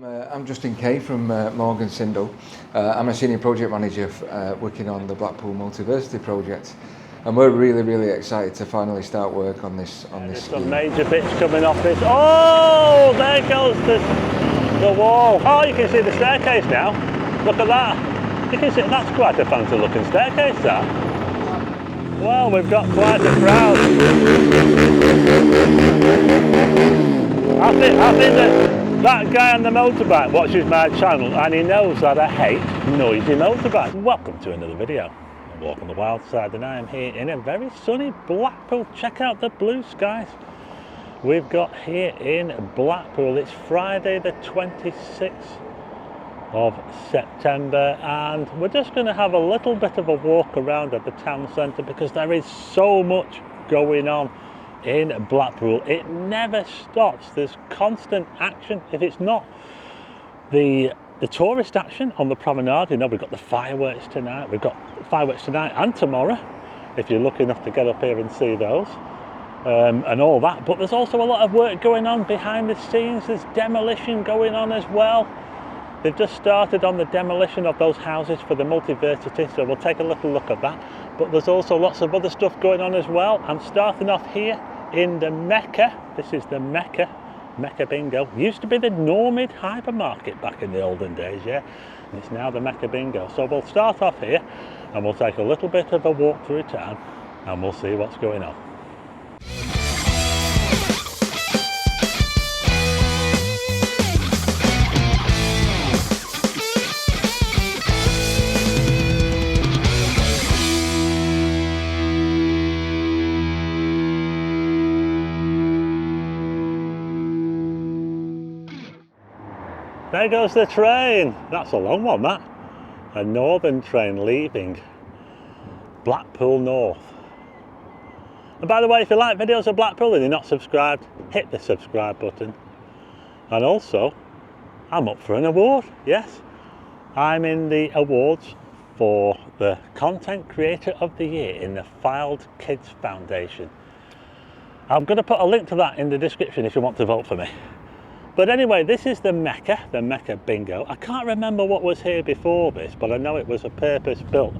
I'm Justin Kay from Morgan Sindall. I'm a senior project manager working on the Blackpool Multiversity project, and we're really excited to finally start work on this. There's some major bits coming off this. Oh, there goes the wall. Oh, you can see the staircase now. Look at that. You can see that's quite a fancy looking staircase. That. Well, we've got quite a crowd. I think that guy on the motorbike watches my channel and he knows that I hate noisy motorbikes. Welcome to another video. I'm Walk on the Wild Side and I am here in a very sunny Blackpool. Check out the blue skies we've got here in Blackpool. It's Friday the 26th of September and we're just going to have a little bit of a walk around at the town centre because there is so much going on in Blackpool. It never stops. There's constant action. If it's not the tourist action on the promenade, you know, we've got the fireworks tonight. We've got fireworks tonight and tomorrow, if you're lucky enough to get up here and see those, and all that. But there's also a lot of work going on behind the scenes. There's demolition going on as well. They've just started on the demolition of those houses for the Multiversity, so we'll take a little look at that. But there's also lots of other stuff going on as well. I'm starting off here in the Mecca. This is the Mecca Bingo. Used to be the Normid hypermarket back in the olden days, yeah. And it's now the Mecca Bingo. So we'll start off here and we'll take a little bit of a walk through town and we'll see what's going on. There goes the train. That's a long one, that. A northern train leaving Blackpool North. And by the way, if you like videos of Blackpool and you're not subscribed, hit the subscribe button. And also, I'm up for an award, yes. I'm in the awards for the Content Creator of the Year in the Filed Kids Foundation. I'm going to put a link to that in the description if you want to vote for me. But anyway, this is the Mecca Bingo. I can't remember what was here before this, but I know it was a purpose-built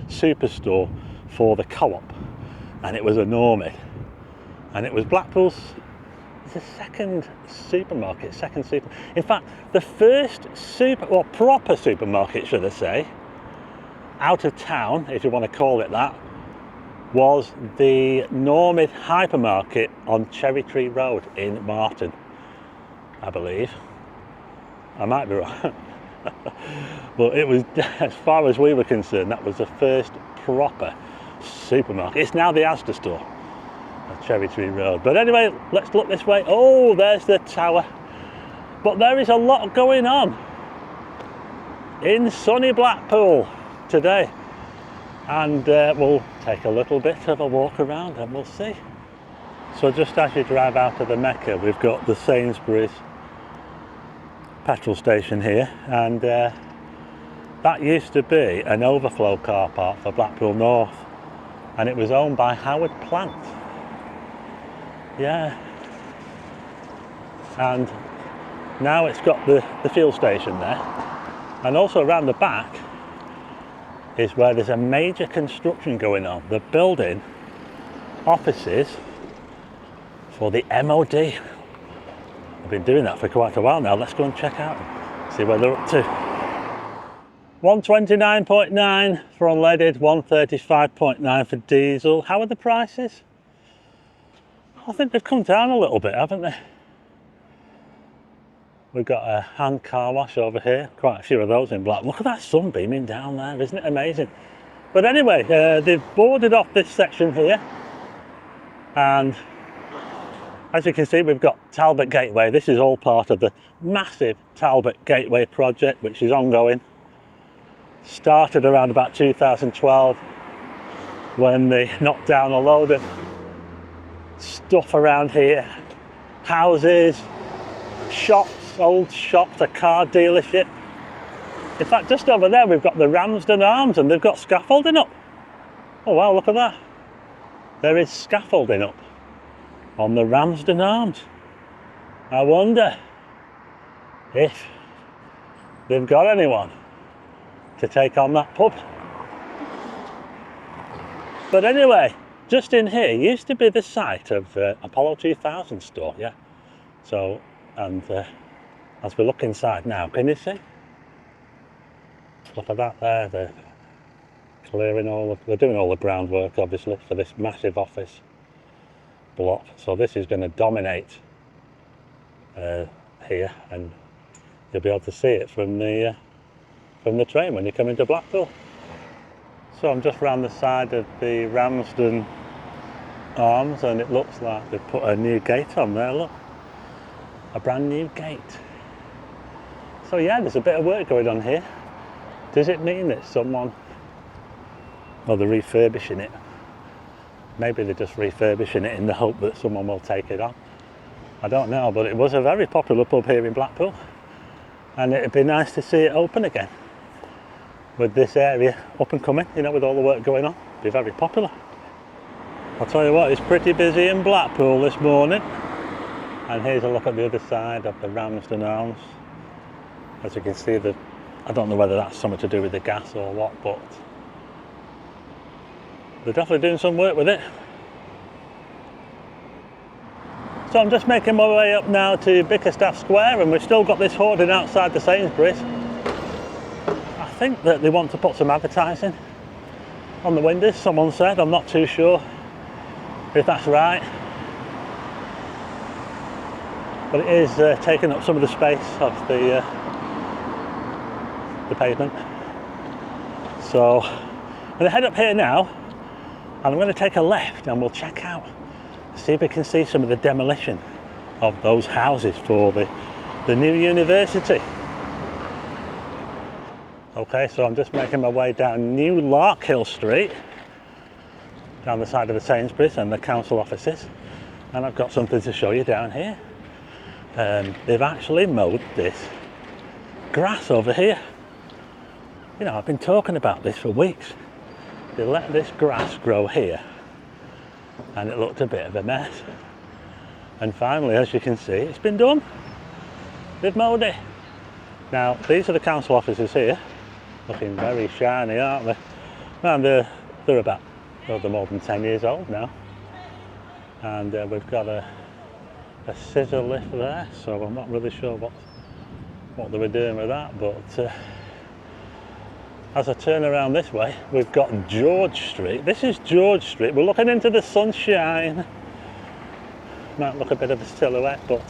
superstore for the co-op, and it was a Normid, and it was Blackpool's second supermarket. In fact, the first proper supermarket, should I say, out of town, if you want to call it that, was the Normid hypermarket on Cherry Tree Road in Marton, I believe. I might be wrong. But it was, as far as we were concerned, that was the first proper supermarket. It's now the Asda store at Cherry Tree Road. But anyway, let's look this way. Oh, there's the tower. But there is a lot going on in sunny Blackpool today. And we'll take a little bit of a walk around and we'll see. So just as you drive out of the Mecca, we've got the Sainsbury's petrol station here, and that used to be an overflow car park for Blackpool North, and it was owned by Howard Plant. Yeah. And now it's got the fuel station there, and also around the back is where there's a major construction going on. They're building offices for the MOD. I've been doing that for quite a while now. Let's go and check out and see where they're up to. 129.9 for unleaded, 135.9 for diesel. How are the prices? I think they've come down a little bit, haven't they? We've got a hand car wash over here. Quite a few of those in black. Look at that sun beaming down there, isn't it amazing? But anyway, they've boarded off this section here, and as you can see, we've got Talbot Gateway. This is all part of the massive Talbot Gateway project, which is ongoing. Started around about 2012 when they knocked down a load of stuff around here. Houses, shops, old shops, a car dealership. In fact, just over there, we've got the Ramsden Arms and they've got scaffolding up. Oh wow, look at that. There is scaffolding up on the Ramsden Arms. I wonder if they've got anyone to take on that pub. But anyway, just in here used to be the site of Apollo 2000 store, yeah. So, and as we look inside now, can you see? Look at that there, they're clearing they're doing all the groundwork obviously for this massive office block. So this is going to dominate here, and you'll be able to see it from the train when you come into Blackpool. So I'm just round the side of the Ramsden Arms, and it looks like they've put a new gate on there, look. A brand new gate. So yeah, there's a bit of work going on here. Does it mean that someone, well, they're refurbishing it? Maybe they're just refurbishing it in the hope that someone will take it on. I don't know, but it was a very popular pub here in Blackpool, and it'd be nice to see it open again. With this area up and coming, you know, with all the work going on, it'd be very popular. I'll tell you what, it's pretty busy in Blackpool this morning. And here's a look at the other side of the Ramsden Arms. As you can see, I don't know whether that's something to do with the gas or what, but they're definitely doing some work with it. So I'm just making my way up now to Bickerstaff Square, and we've still got this hoarding outside the Sainsbury's. I think that they want to put some advertising on the windows, someone said. I'm not too sure if that's right. But it is taking up some of the space of the pavement. So I'm going to head up here now, and I'm going to take a left and we'll check out, see if we can see some of the demolition of those houses for the new university. Okay, so I'm just making my way down New Larkhill Street, down the side of the Sainsbury's and the council offices, and I've got something to show you down here. They've actually mowed this grass over here. You know, I've been talking about this for weeks. They let this grass grow here, and it looked a bit of a mess. And finally, as you can see, it's been done. They've mowed it. Now, these are the council offices here, looking very shiny, aren't they? And they're about, well, they're more than 10 years old now. And we've got a scissor lift there, so I'm not really sure what they were doing with that, but as I turn around this way, we've got George Street. This is George Street. We're looking into the sunshine. Might look a bit of a silhouette, but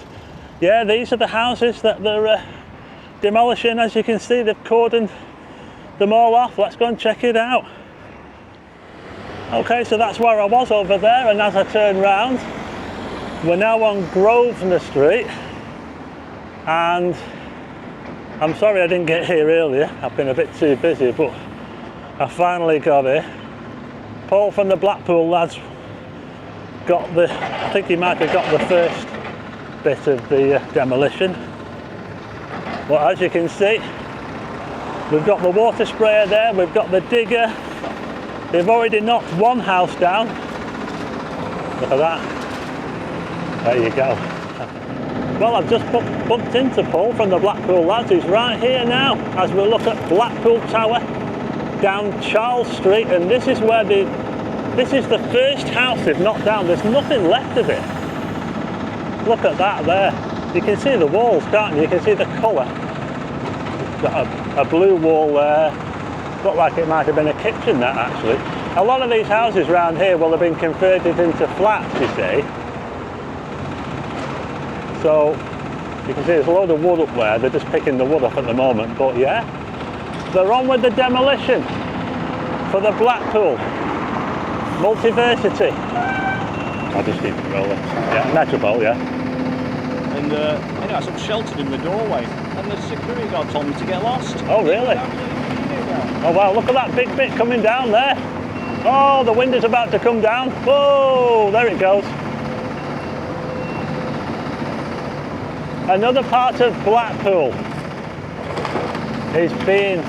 yeah, these are the houses that they're demolishing. As you can see, they've cordoned them all off. Let's go and check it out. Okay, so that's where I was over there, and as I turn round, we're now on Grosvenor Street, and I'm sorry I didn't get here earlier. I've been a bit too busy, but I finally got here. Paul from the Blackpool lads got I think he might have got the first bit of the demolition. But as you can see, we've got the water sprayer there, we've got the digger. They've already knocked one house down. Look at that. There you go. Well, I've just bumped into Paul from the Blackpool lads. He's right here now as we look at Blackpool Tower down Charles Street, and this is where this is the first house they've knocked down. There's nothing left of it. Look at that there. You can see the walls, can't you? You can see the colour. It's got a blue wall there. Looked like it might have been a kitchen, that actually. A lot of these houses around here will have been converted into flats, you see. So you can see there's a load of wood up there. They're just picking the wood up at the moment, but yeah, they're on with the demolition for the Blackpool Multiversity. I'll just keep it rolling. Yeah, Metropole, yeah. And you know, I'm sheltered in the doorway, and the security guard told me to get lost. Oh really? Oh wow, look at that big bit coming down there. Oh, the wind is about to come down. Whoa, there it goes. Another part of Blackpool is being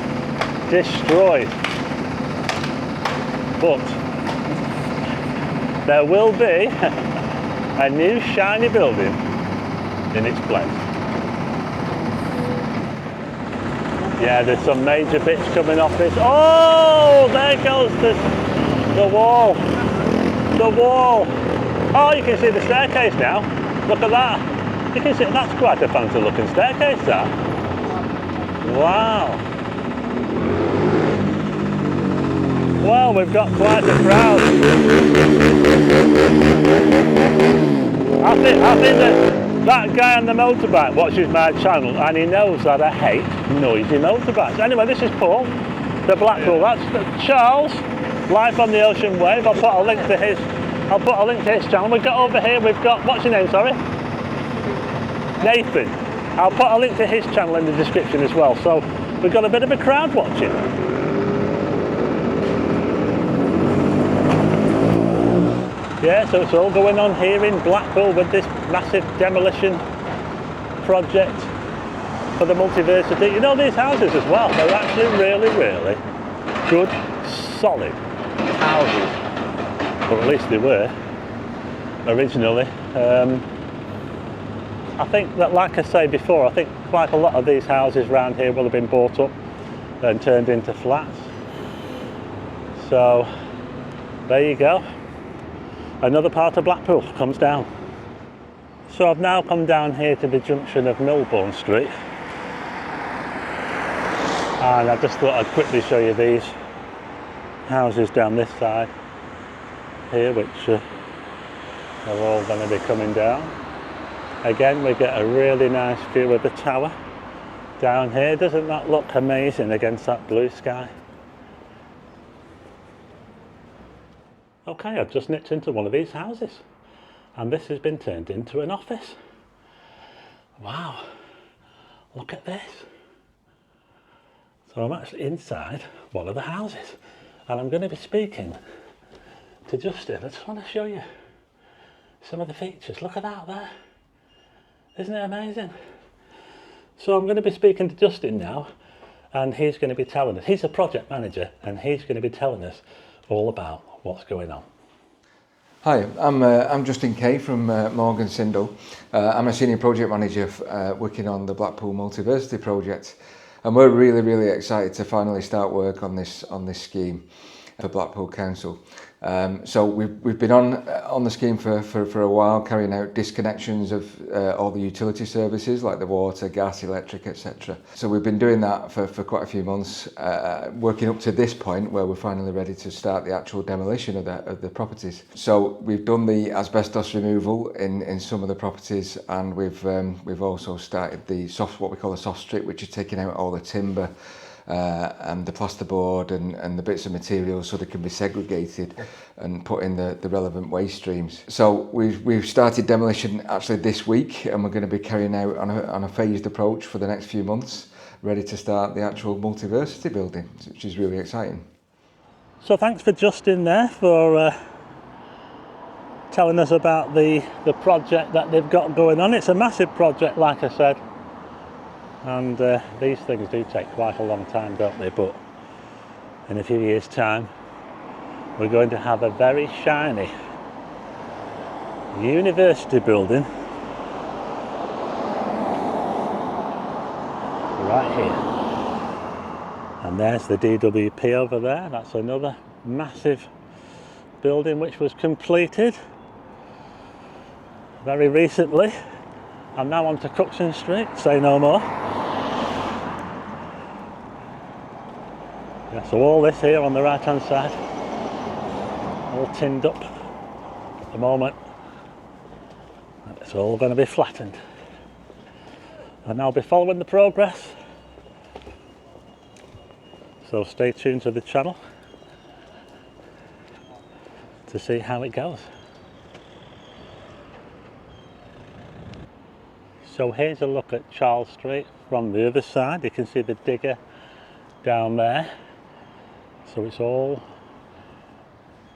destroyed, but there will be a new shiny building in its place. Yeah, there's some major bits coming off this. Oh, there goes the wall. The wall. Oh, you can see the staircase now. Look at that. You can see that's quite a fancy looking staircase, that. Wow. Well, we've got quite a crowd. I think that guy on the motorbike watches my channel and he knows that I hate noisy motorbikes. Anyway, this is Paul, the Blackpool. That's Charles, live on the Ocean Wave. I'll put a link to his channel. We've got over here, we've got, what's your name, sorry? Nathan. I'll put a link to his channel in the description as well. So we've got a bit of a crowd watching. Yeah, so it's all going on here in Blackpool with this massive demolition project for the multiversity. You know, these houses as well, they're actually really, really good, solid houses. Or at least they were originally. I think that, like I say before, I think quite a lot of these houses around here will have been bought up and turned into flats. So there you go. Another part of Blackpool comes down. So I've now come down here to the junction of Milbourne Street, and I just thought I'd quickly show you these houses down this side here, which are all going to be coming down. Again, we get a really nice view of the tower down here. Doesn't that look amazing against that blue sky? Okay, I've just nipped into one of these houses and this has been turned into an office. Wow, look at this. So I'm actually inside one of the houses and I'm going to be speaking to Justin. I just want to show you some of the features. Look at that there. Isn't it amazing? So I'm going to be speaking to Justin now and he's going to be telling us, he's a project manager and he's going to be telling us all about what's going on. Hi, I'm Justin Kay from Morgan Sindall. I'm a senior project manager working on the Blackpool Multiversity project, and we're really excited to finally start work on this scheme for Blackpool Council. So we've been on the scheme for a while, carrying out disconnections of all the utility services like the water, gas, electric, etc. So we've been doing that for quite a few months, working up to this point where we're finally ready to start the actual demolition of the properties. So we've done the asbestos removal in some of the properties, and we've also started what we call the soft strip, which is taking out all the timber and the plasterboard and the bits of material so they can be segregated and put in the relevant waste streams. So we've started demolition actually this week, and we're going to be carrying out on a phased approach for the next few months, ready to start the actual multiversity building, which is really exciting. So thanks for Justin there for telling us about the project that they've got going on. It's a massive project, like I said. And these things do take quite a long time, don't they? But in a few years' time, we're going to have a very shiny university building right here. And there's the DWP over there. That's another massive building which was completed very recently. I'm now on to Cookson Street, say no more. Yeah, so all this here on the right hand side, all tinned up at the moment. It's all going to be flattened. And I'll be following the progress. So stay tuned to the channel to see how it goes. So here's a look at Charles Street from the other side. You can see the digger down there. So it's all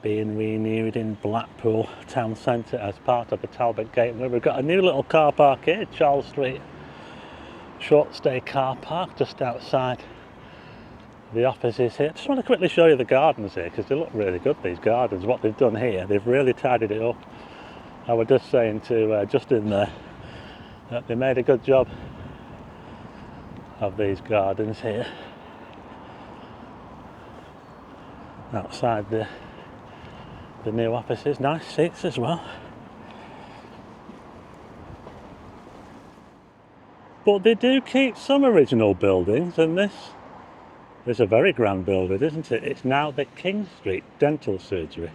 being renewed in Blackpool town centre as part of the Talbot Gateway. We've got a new little car park here, Charles Street short stay car park just outside the offices here. Just want to quickly show you the gardens here because they look really good, these gardens. What they've done here, they've really tidied it up. I was just saying to Justin there that they made a good job of these gardens here. Outside the new offices, nice seats as well. But they do keep some original buildings, and this is a very grand building, isn't it? It's now the King Street Dental Surgery,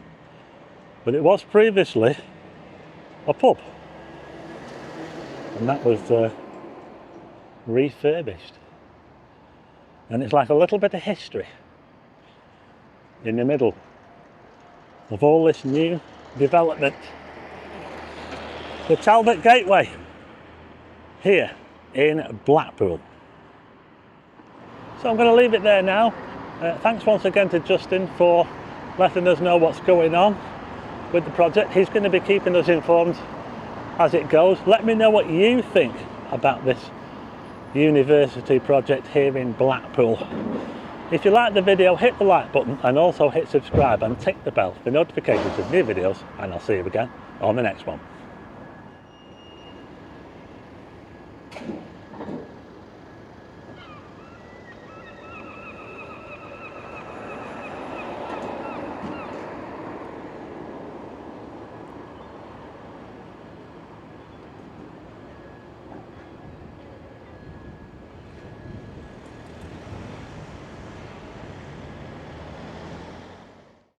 but it was previously a pub, and that was refurbished, and it's like a little bit of history in the middle of all this new development. The Talbot Gateway here in Blackpool. So I'm going to leave it there now. Thanks once again to Justin for letting us know what's going on with the project. He's going to be keeping us informed as it goes. Let me know what you think about this university project here in Blackpool. If you like the video, hit the like button and also hit subscribe and tick the bell for notifications of new videos, and I'll see you again on the next one.